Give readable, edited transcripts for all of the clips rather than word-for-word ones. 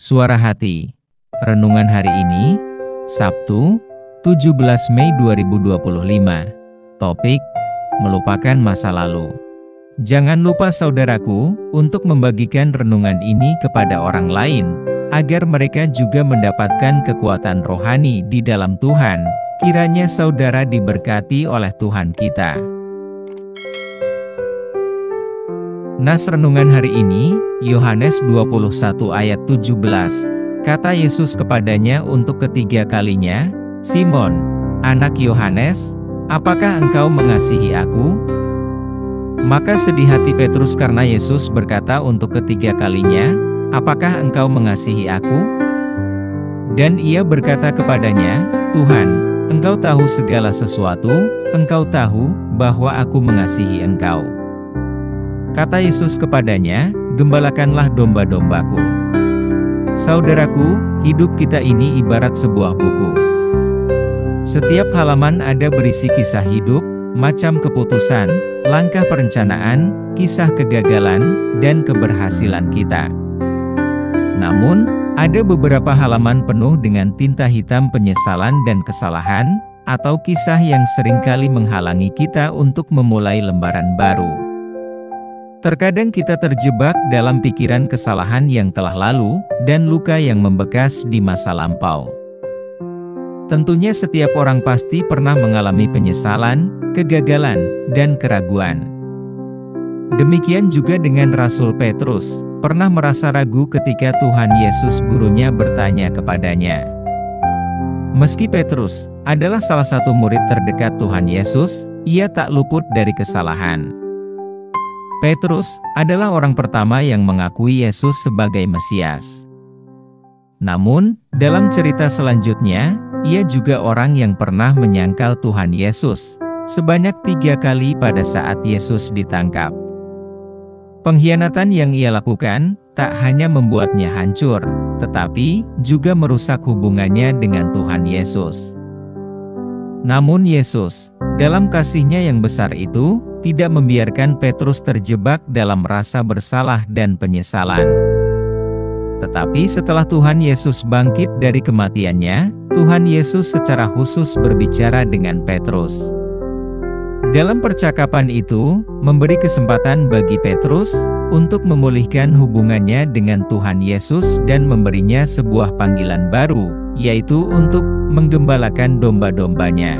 Suara Hati. Renungan hari ini, Sabtu, 17 Mei 2025. Topik, melupakan masa lalu. Jangan lupa saudaraku, untuk membagikan renungan ini kepada orang lain, agar mereka juga mendapatkan kekuatan rohani di dalam Tuhan. Kiranya saudara diberkati oleh Tuhan kita. Nas renungan hari ini, Yohanes 21 ayat 17. Kata Yesus kepadanya untuk ketiga kalinya, "Simon, anak Yohanes, apakah engkau mengasihi aku?" Maka sedih hati Petrus karena Yesus berkata untuk ketiga kalinya, "Apakah engkau mengasihi aku?" Dan ia berkata kepadanya, "Tuhan, engkau tahu segala sesuatu, engkau tahu bahwa aku mengasihi engkau." Kata Yesus kepadanya, "Gembalakanlah domba-dombaku." Saudaraku, hidup kita ini ibarat sebuah buku. Setiap halaman ada berisi kisah hidup, macam keputusan, langkah perencanaan, kisah kegagalan, dan keberhasilan kita. Namun, ada beberapa halaman penuh dengan tinta hitam penyesalan dan kesalahan, atau kisah yang seringkali menghalangi kita untuk memulai lembaran baru. Terkadang kita terjebak dalam pikiran kesalahan yang telah lalu, dan luka yang membekas di masa lampau. Tentunya setiap orang pasti pernah mengalami penyesalan, kegagalan, dan keraguan. Demikian juga dengan Rasul Petrus, pernah merasa ragu ketika Tuhan Yesus gurunya bertanya kepadanya. Meski Petrus adalah salah satu murid terdekat Tuhan Yesus, ia tak luput dari kesalahan. Petrus adalah orang pertama yang mengakui Yesus sebagai Mesias. Namun, dalam cerita selanjutnya, ia juga orang yang pernah menyangkal Tuhan Yesus sebanyak 3 kali pada saat Yesus ditangkap. Pengkhianatan yang ia lakukan tak hanya membuatnya hancur, tetapi juga merusak hubungannya dengan Tuhan Yesus. Namun Yesus, dalam kasih-Nya yang besar itu, tidak membiarkan Petrus terjebak dalam rasa bersalah dan penyesalan. Tetapi setelah Tuhan Yesus bangkit dari kematiannya, Tuhan Yesus secara khusus berbicara dengan Petrus. Dalam percakapan itu, memberi kesempatan bagi Petrus untuk memulihkan hubungannya dengan Tuhan Yesus dan memberinya sebuah panggilan baru, yaitu untuk menggembalakan domba-dombanya.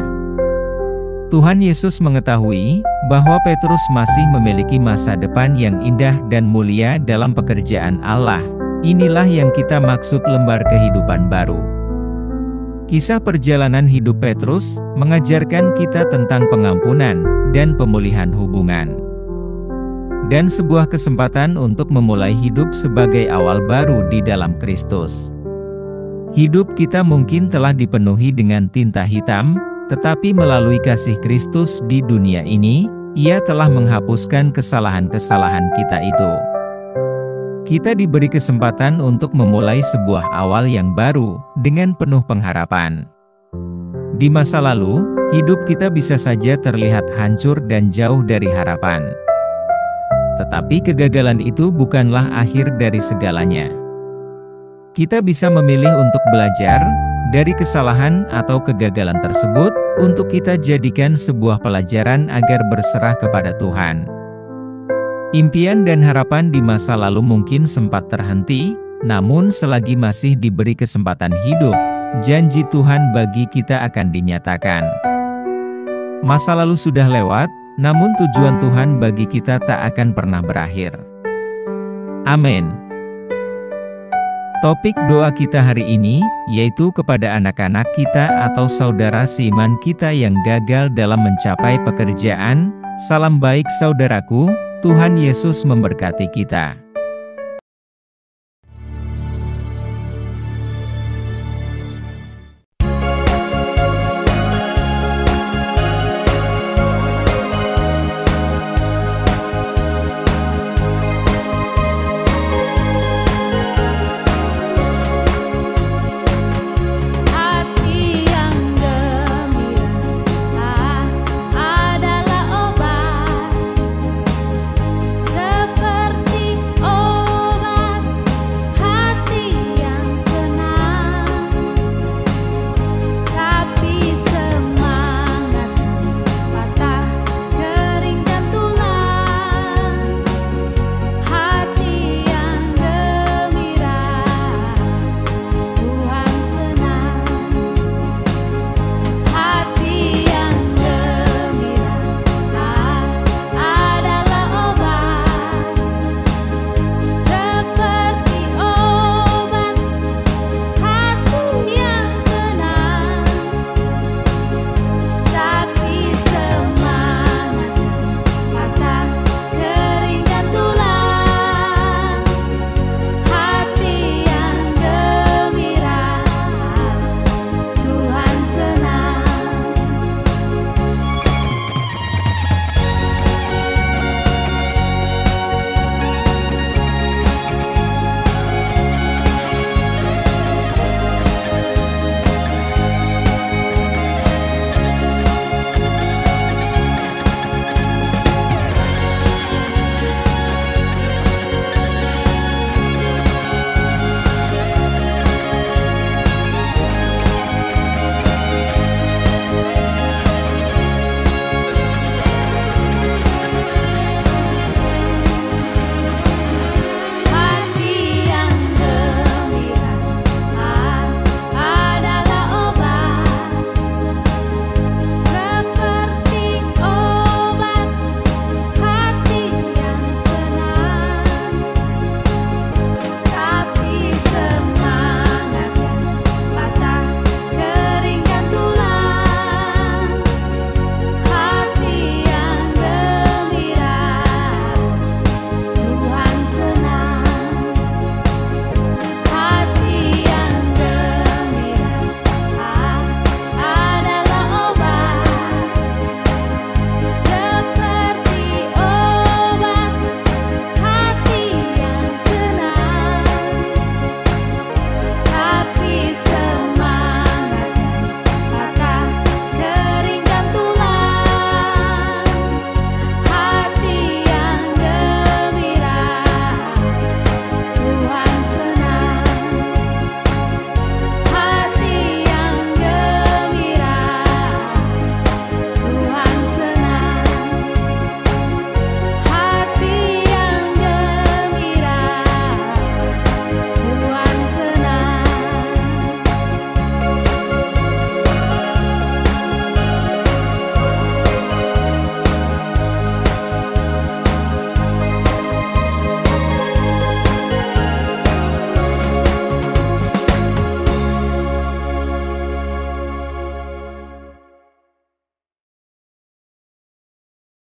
Tuhan Yesus mengetahui bahwa Petrus masih memiliki masa depan yang indah dan mulia dalam pekerjaan Allah. Inilah yang kita maksud lembar kehidupan baru. Kisah perjalanan hidup Petrus mengajarkan kita tentang pengampunan dan pemulihan hubungan, dan sebuah kesempatan untuk memulai hidup sebagai awal baru di dalam Kristus. Hidup kita mungkin telah dipenuhi dengan tinta hitam, tetapi melalui kasih Kristus di dunia ini, Ia telah menghapuskan kesalahan-kesalahan kita itu. Kita diberi kesempatan untuk memulai sebuah awal yang baru, dengan penuh pengharapan. Di masa lalu, hidup kita bisa saja terlihat hancur dan jauh dari harapan. Tetapi kegagalan itu bukanlah akhir dari segalanya. Kita bisa memilih untuk belajar dari kesalahan atau kegagalan tersebut, untuk kita jadikan sebuah pelajaran agar berserah kepada Tuhan. Impian dan harapan di masa lalu mungkin sempat terhenti, namun selagi masih diberi kesempatan hidup, janji Tuhan bagi kita akan dinyatakan. Masa lalu sudah lewat, namun tujuan Tuhan bagi kita tak akan pernah berakhir. Amin. Topik doa kita hari ini, yaitu kepada anak-anak kita atau saudara seiman kita yang gagal dalam mencapai pekerjaan. Salam baik saudaraku, Tuhan Yesus memberkati kita.